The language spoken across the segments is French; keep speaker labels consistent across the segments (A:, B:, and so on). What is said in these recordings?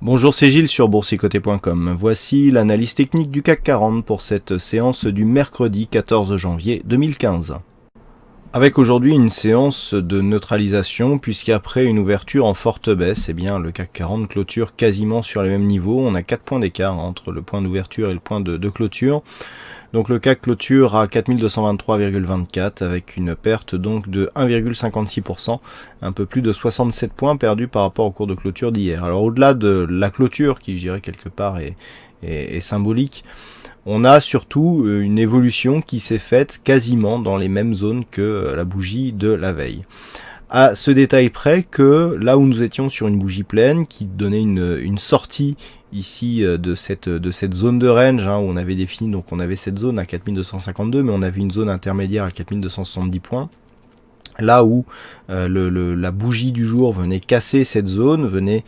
A: Bonjour, c'est Gilles sur boursicoté.com. Voici l'analyse technique du CAC 40 pour cette séance du mercredi 14 janvier 2015. Avec aujourd'hui une séance de neutralisation, puisqu'après une ouverture en forte baisse, le CAC 40 clôture quasiment sur les mêmes niveaux. On a 4 points d'écart entre le point d'ouverture et le point de clôture. Donc le CAC clôture à 4223,24 avec une perte donc de 1,56%, un peu plus de 67 points perdus par rapport au cours de clôture d'hier. Alors au-delà de la clôture, qui je dirais quelque part est symbolique, on a surtout une évolution qui s'est faite quasiment dans les mêmes zones que la bougie de la veille. À ce détail près que là où nous étions sur une bougie pleine qui donnait une sortie ici de cette zone de range où on avait défini, donc on avait cette zone à 4252, mais on avait une zone intermédiaire à 4270 points. Là où la bougie du jour venait casser cette zone, venait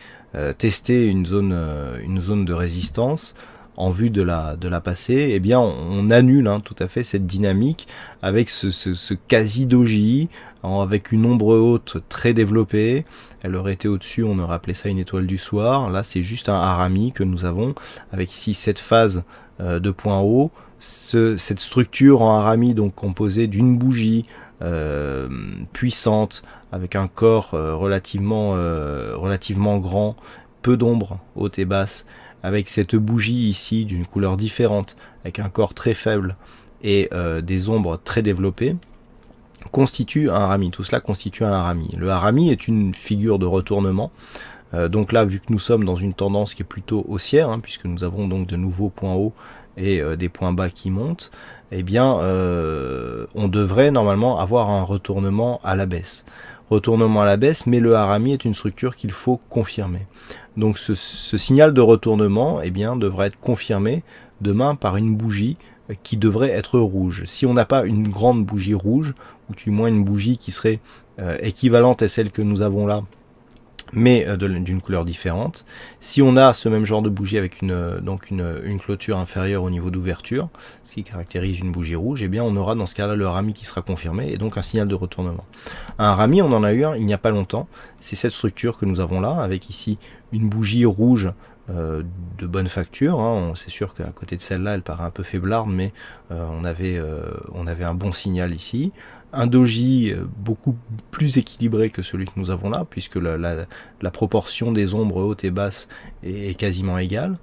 A: tester une zone de résistance en vue de la passer, on annule tout à fait cette dynamique avec ce quasi-doji, avec une ombre haute très développée. Elle aurait été au-dessus, on aurait appelé ça une étoile du soir. Là, c'est juste un harami que nous avons, avec ici cette phase de point haut, cette structure en harami donc composée d'une bougie puissante, avec un corps relativement grand, peu d'ombre haute et basse, avec cette bougie ici d'une couleur différente, avec un corps très faible et des ombres très développées, constitue un harami. Tout cela constitue un harami. Le harami est une figure de retournement. Donc là, vu que nous sommes dans une tendance qui est plutôt haussière, puisque nous avons donc de nouveaux points hauts et des points bas qui montent, on devrait normalement avoir un retournement à la baisse. Retournement à la baisse, mais le harami est une structure qu'il faut confirmer. Donc ce signal de retournement devra être confirmé demain par une bougie qui devrait être rouge. Si on n'a pas une grande bougie rouge, ou du moins une bougie qui serait équivalente à celle que nous avons là, mais d'une couleur différente. Si on a ce même genre de bougie avec une clôture inférieure au niveau d'ouverture, ce qui caractérise une bougie rouge, on aura dans ce cas-là le harami qui sera confirmé et donc un signal de retournement. Un harami, on en a eu un il n'y a pas longtemps, c'est cette structure que nous avons là, avec ici une bougie rouge de bonne facture. C'est sûr qu'à côté de celle-là, elle paraît un peu faiblarde, mais on avait un bon signal ici. Un doji beaucoup plus équilibré que celui que nous avons là, puisque la proportion des ombres hautes et basses est quasiment égale.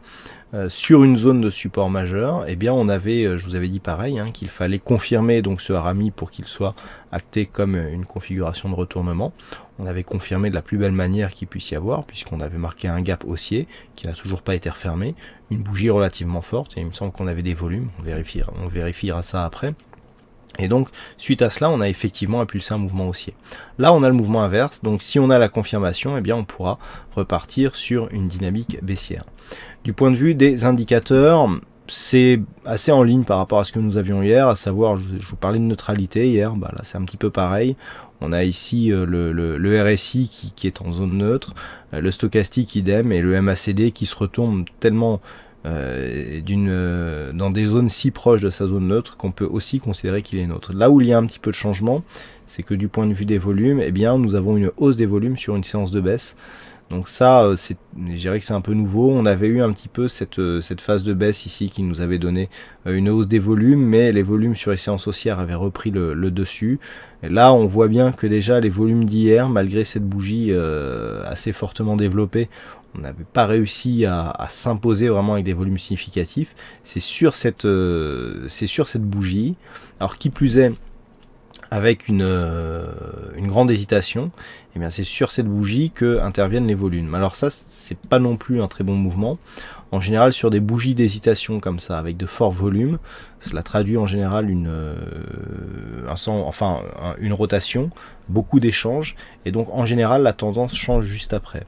A: Sur une zone de support majeur, on avait, je vous avais dit pareil, qu'il fallait confirmer donc ce harami pour qu'il soit acté comme une configuration de retournement. On avait confirmé de la plus belle manière qu'il puisse y avoir, puisqu'on avait marqué un gap haussier qui n'a toujours pas été refermé, une bougie relativement forte, et il me semble qu'on avait des volumes, on vérifiera ça après. Et donc, suite à cela, on a effectivement impulsé un mouvement haussier. Là, on a le mouvement inverse, donc si on a la confirmation, on pourra repartir sur une dynamique baissière. Du point de vue des indicateurs, c'est assez en ligne par rapport à ce que nous avions hier, à savoir, je vous parlais de neutralité hier, là c'est un petit peu pareil. On a ici le RSI qui est en zone neutre, le stochastique idem, et le MACD qui se retourne tellement dans des zones si proches de sa zone neutre qu'on peut aussi considérer qu'il est neutre. Là où il y a un petit peu de changement, c'est que du point de vue des volumes, nous avons une hausse des volumes sur une séance de baisse. Donc ça, je dirais que c'est un peu nouveau. On avait eu un petit peu cette phase de baisse ici qui nous avait donné une hausse des volumes, mais les volumes sur les séances haussières avaient repris le dessus. Et là, on voit bien que déjà les volumes d'hier, malgré cette bougie assez fortement développée, on n'avait pas réussi à s'imposer vraiment avec des volumes significatifs. C'est sur cette bougie. Alors qui plus est, avec une grande hésitation, c'est sur cette bougie que interviennent les volumes. Alors ça, c'est pas non plus un très bon mouvement. En général, sur des bougies d'hésitation comme ça, avec de forts volumes, cela traduit en général une rotation, beaucoup d'échanges, et donc en général, la tendance change juste après.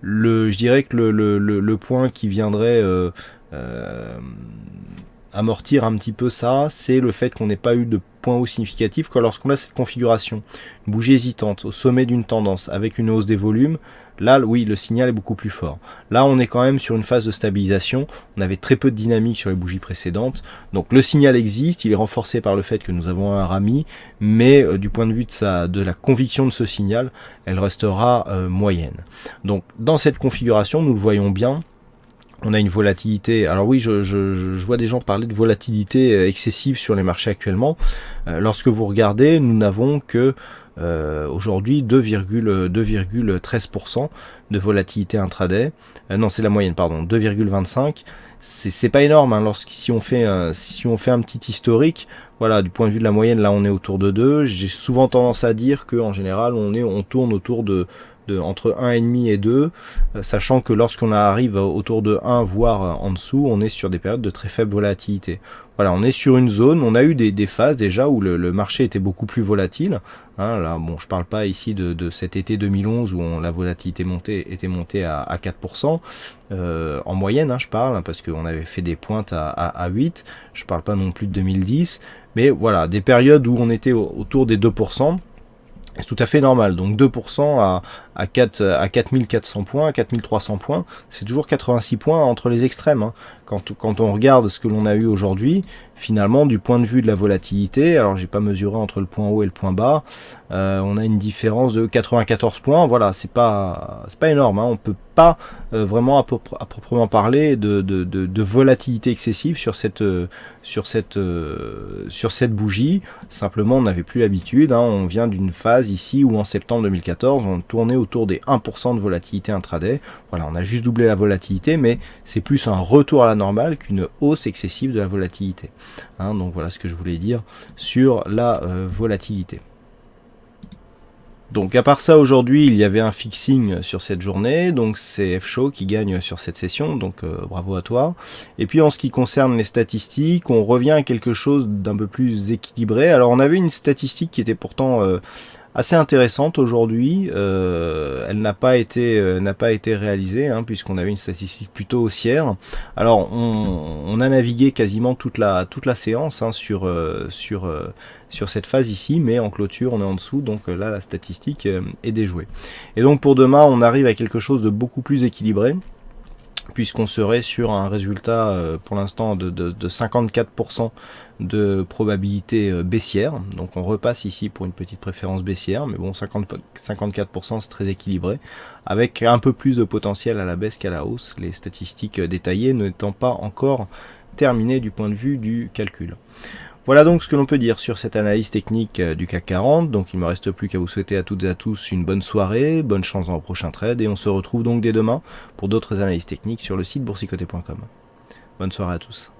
A: Je dirais que le point qui viendrait amortir un petit peu ça, c'est le fait qu'on n'ait pas eu de point haut significatif que lorsqu'on a cette configuration, une bougie hésitante au sommet d'une tendance avec une hausse des volumes. Là, oui, le signal est beaucoup plus fort. Là, on est quand même sur une phase de stabilisation. On avait très peu de dynamique sur les bougies précédentes. Donc, le signal existe. Il est renforcé par le fait que nous avons un RAMI. Mais du point de vue de la conviction de ce signal, elle restera moyenne. Donc, dans cette configuration, nous le voyons bien. On a une volatilité. Alors oui, je vois des gens parler de volatilité excessive sur les marchés actuellement. Lorsque vous regardez, nous n'avons que aujourd'hui 2,13% de volatilité intraday. Non, c'est la moyenne, pardon, 2,25. C'est pas énorme, hein, si on fait un petit historique. Voilà, du point de vue de la moyenne, là on est autour de 2. J'ai souvent tendance à dire qu'en général on tourne autour de entre 1,5 et 2, sachant que lorsqu'on arrive autour de 1, voire en dessous, on est sur des périodes de très faible volatilité. Voilà, on est sur une zone, on a eu des phases déjà où le marché était beaucoup plus volatile. Hein, là, bon, je parle pas ici de cet été 2011 où la volatilité était montée à 4%, en moyenne, hein, je parle, parce qu'on avait fait des pointes à 8, je parle pas non plus de 2010, mais voilà, des périodes où on était autour des 2%, c'est tout à fait normal. Donc 2% à 4400 points, à 4300 points, c'est toujours 86 points entre les extrêmes. Hein. Quand on regarde ce que l'on a eu aujourd'hui, finalement, du point de vue de la volatilité, alors j'ai pas mesuré entre le point haut et le point bas, on a une différence de 94 points. Voilà, c'est pas énorme. Hein. On peut pas vraiment à proprement parler de volatilité excessive sur cette bougie. Simplement, on n'avait plus l'habitude. Hein. On vient d'une phase ici où en septembre 2014, on tournait autour des 1% de volatilité intraday. Voilà, on a juste doublé la volatilité, mais c'est plus un retour à la normale qu'une hausse excessive de la volatilité. Hein, donc voilà ce que je voulais dire sur la volatilité. Donc à part ça, aujourd'hui il y avait un fixing sur cette journée, donc c'est F-Show qui gagne sur cette session, donc bravo à toi. Et puis en ce qui concerne les statistiques, on revient à quelque chose d'un peu plus équilibré. Alors on avait une statistique qui était pourtant assez intéressante aujourd'hui, elle n'a pas été réalisée, hein, puisqu'on avait une statistique plutôt haussière. Alors on a navigué quasiment toute la séance, hein, sur cette phase ici, mais en clôture on est en dessous, donc là la statistique est déjouée. Et donc pour demain on arrive à quelque chose de beaucoup plus équilibré, puisqu'on serait sur un résultat pour l'instant de 54% de probabilité baissière. Donc on repasse ici pour une petite préférence baissière, mais bon, 54% c'est très équilibré, avec un peu plus de potentiel à la baisse qu'à la hausse, les statistiques détaillées n'étant pas encore terminées du point de vue du calcul. Voilà donc ce que l'on peut dire sur cette analyse technique du CAC 40. Donc il ne me reste plus qu'à vous souhaiter à toutes et à tous une bonne soirée, bonne chance dans le prochain trade, et on se retrouve donc dès demain pour d'autres analyses techniques sur le site boursicoté.com. Bonne soirée à tous.